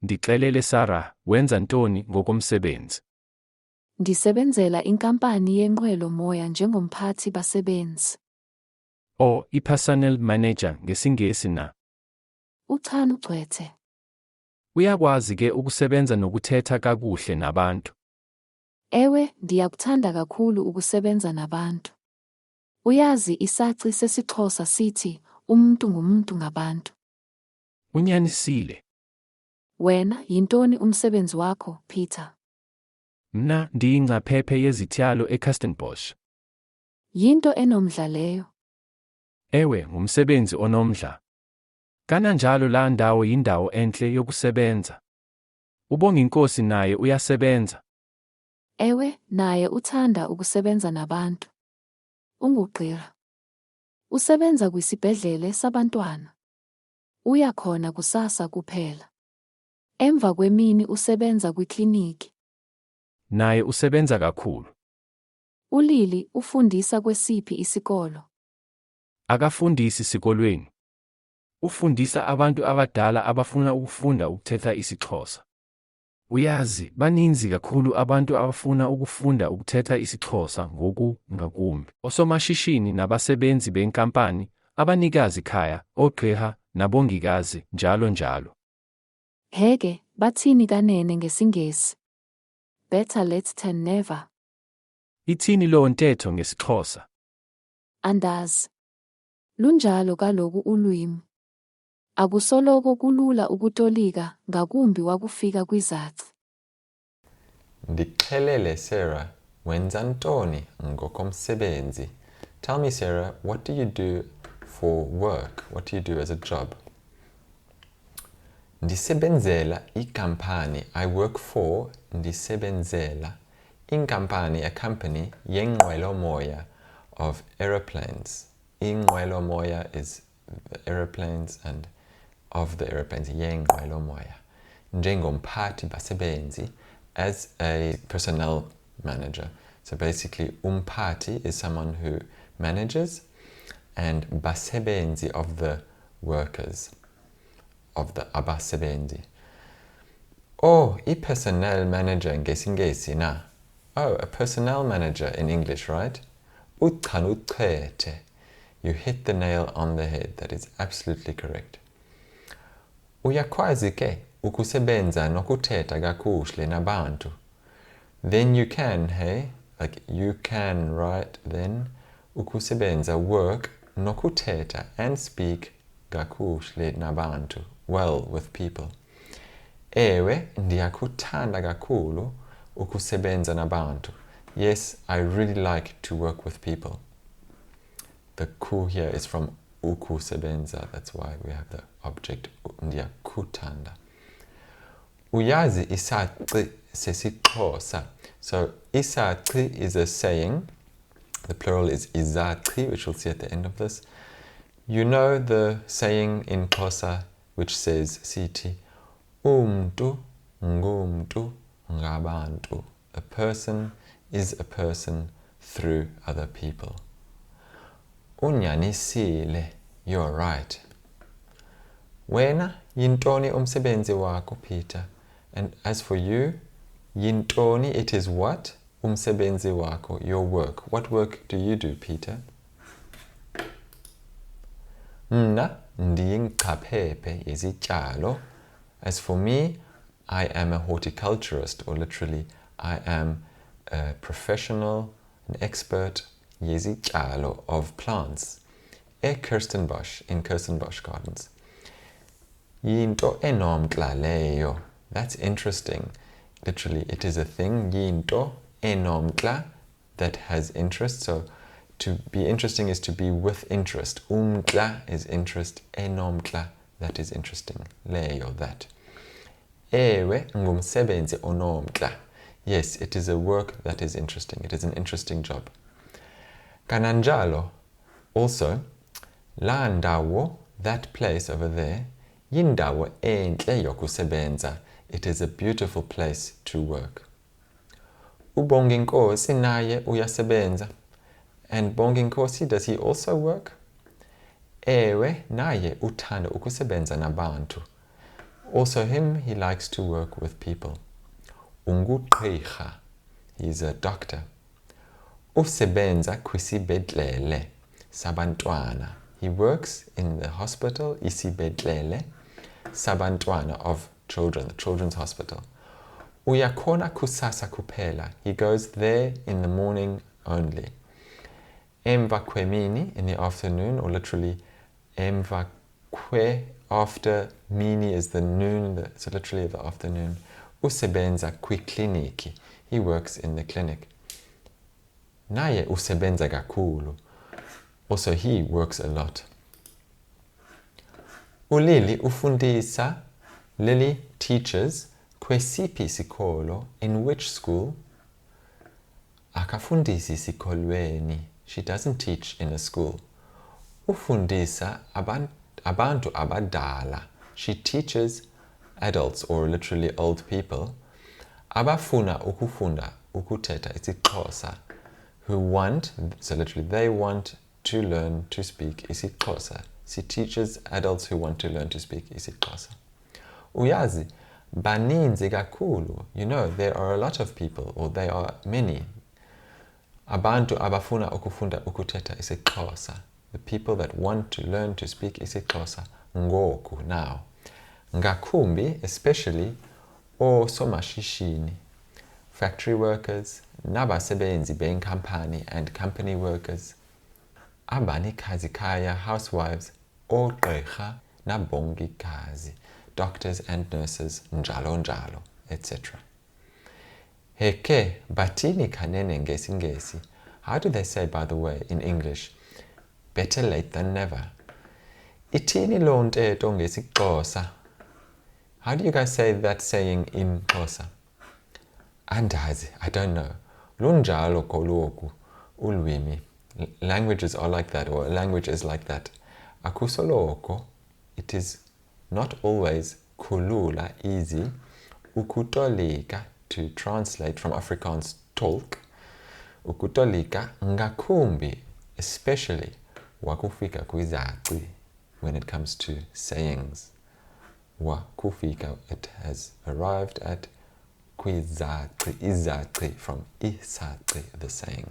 ndixelele Sarah, wenza ntoni ngokomsebenzi? Ndisebenzela inkampani yenqwelo moya njengomphathi basebenzi. I-personnel manager ngesingesi na? Uchan ugcwethe. Uyakwazi ke ukusebenza nokuthetha kakuhle nabantu? Ewe, ndiyakuthanda kakhulu ukusebenza nabantu. Uyazi isaci sesiXhosa sithi, umuntu ngumuntu ngabantu. Unyanisile. Wena, yintoni umsebenzi wakho, Peter? Mna ndiyingcaphephe yezityalo eKirstenbosch. Yinto enomdla leyo. Ewe, ngumsebenzi onomdla. Kananjalo laa ndawo yindawo entle yokusebenza. Ubonginkosi naye uyasebenza. Ewe, naye uthanda ukusebenza nabantu. Ungugqirha. Usebenza kwisibhedlele sabantwana. Uya khona kusasa kuphela. Emva kwemini usebenza kwikliniki. Naye usebenza kakhulu. Ulili ufundisa kwesiphi isikolo? Akafundisi sikolweni. Ufundisa abantu abadala abafuna ukufunda ukuthetha isiXhosa. Uyazi, baninzi kakhulu abantu abafuna ukufunda ukuthetha isiXhosa ngoku ngakumbi. Osomashishini nabasebenzi benkampani, abanikazi khaya, ogqirha, nabongikazi, njalo njalo. Heke, bathini kanene ngesingesi? Better late than never. Ithini loo ntetho ngesiXhosa? Andazi. Lunjalo kaloku ulwimi. Akusoloko kulula ukutolika ngakumbi wakufika kwizaci. Ndixelele Sarah, wenza ntoni ngokomsebenzi? Tell me Sarah, what do you do for work? What do you do as a job? Ndisebenzela ikampani. I work for ndisebenzela inkampani, a company yenqwelomoya of aeroplanes. Inqwelomoya is the aeroplanes and of the aeroplanes, yenqwelomoya. Njengomphathi basebenzi, as a personnel manager. So basically, umphathi is someone who manages, and basebenzi of the workers, of the abasebenzi. I-personnel manager ngesingesi na? A personnel manager in English, right? Uchan uchethe. You hit the nail on the head. That is absolutely correct. Uyakwazi ke ukusebenza nokuthetha kakuhle nabantu? Then you can, hey? Like you can, right? Then ukusebenza, work, nokuthetha, and speak kakuhle nabantu, well with people. Ewe, ndiyakuthanda kakhulu ukusebenza nabantu. Yes, I really like to work with people. The ku here is from ukusebenza. That's why we have the object ndiyakuthanda. Uyazi isaci sesiXhosa. So isaci is a saying. The plural is izaci, which we'll see at the end of this. You know the saying in Xhosa which says siti umntu ngumntu ngabantu. A person is a person through other people. Unyanisile, you're right. Wena, yintoni umsebenzi wako, Peter? And as for you, yintoni, it is what? Umsebenzi wako, your work. What work do you do, Peter? Mna ndiyingcaphephe yezityalo. As for me, I am a horticulturist, or literally, I am a professional, an expert yezityalo of plants. Kirstenbosch, in Kirstenbosch Gardens. Yinto enomdla leyo. That's interesting. Literally, it is a thing, yinto enomdla, that has interest. So, to be interesting is to be with interest. Umdla is interest, enomdla, that is interesting. Leyo, that. Ewe ngumsebenzi onomdla. Yes, it is a work that is interesting. It is an interesting job. Kananjalo, also, la ndawo, that place over there, yindawo entle yokusebenza. It is a beautiful place to work. Ubonginkosi naye uyasebenza. And Bonginkosi, does he also work? Ewe naye uthanda ukusebenza nabantu. Also him, he likes to work with people. Ungugqirha, he's a doctor. Usebenza kwisibedlele sabantwana. He works in the hospital, isibedlele sabantwana, of children, the children's hospital. Uyakhona kusasa kuphela, he goes there in the morning only. Emva kwemini, in the afternoon, or literally emva kwe, after, mini is the noon, so literally the afternoon. Usebenza kwikliniki, he works in the clinic. Naye usebenza kakhulu, also he works a lot. Ulili ufundisa, Lily teaches, kwesiphi sikolo, in which school? Akafundisi sikolweni, she doesn't teach in a school. Ufundisa abantu abadala, she teaches adults, or literally old people. Abafuna ukufunda ukuthetha isiXhosa, who want, so literally they want to learn to speak isiXhosa. She teaches adults who want to learn to speak isiXhosa. Uyazi, baninzi kakhulu, you know, there are a lot of people, or there are many. Abantu abafuna ukufunda ukuthetha isiXhosa, the people that want to learn to speak isiXhosa, ngoku, now. Ngakumbi, especially, osomashishini, factory workers, nabasebenzi benkampani and company workers, abanikazi kaya, housewives, ogqirha nabongikazi, doctors and nurses, njalo njalo, etc. Heke batini kanene ngesi. How do they say, by the way, in English? Better late than never. Itini lo ntetho ngesiXhosa. How do you guys say that saying in Xhosa? Andazi, I don't know. Lunjalo koloku ulwimi. Languages are like that, or a language is like that. Akusoloko, it is not always kulula, easy. Ukutolika, to translate from Afrikaans tolk. Ukutolika ngakumbi, especially wakufika kwizaci, when it comes to sayings. Wakufika, it has arrived at kwizaci, izaci, from isaci, the saying.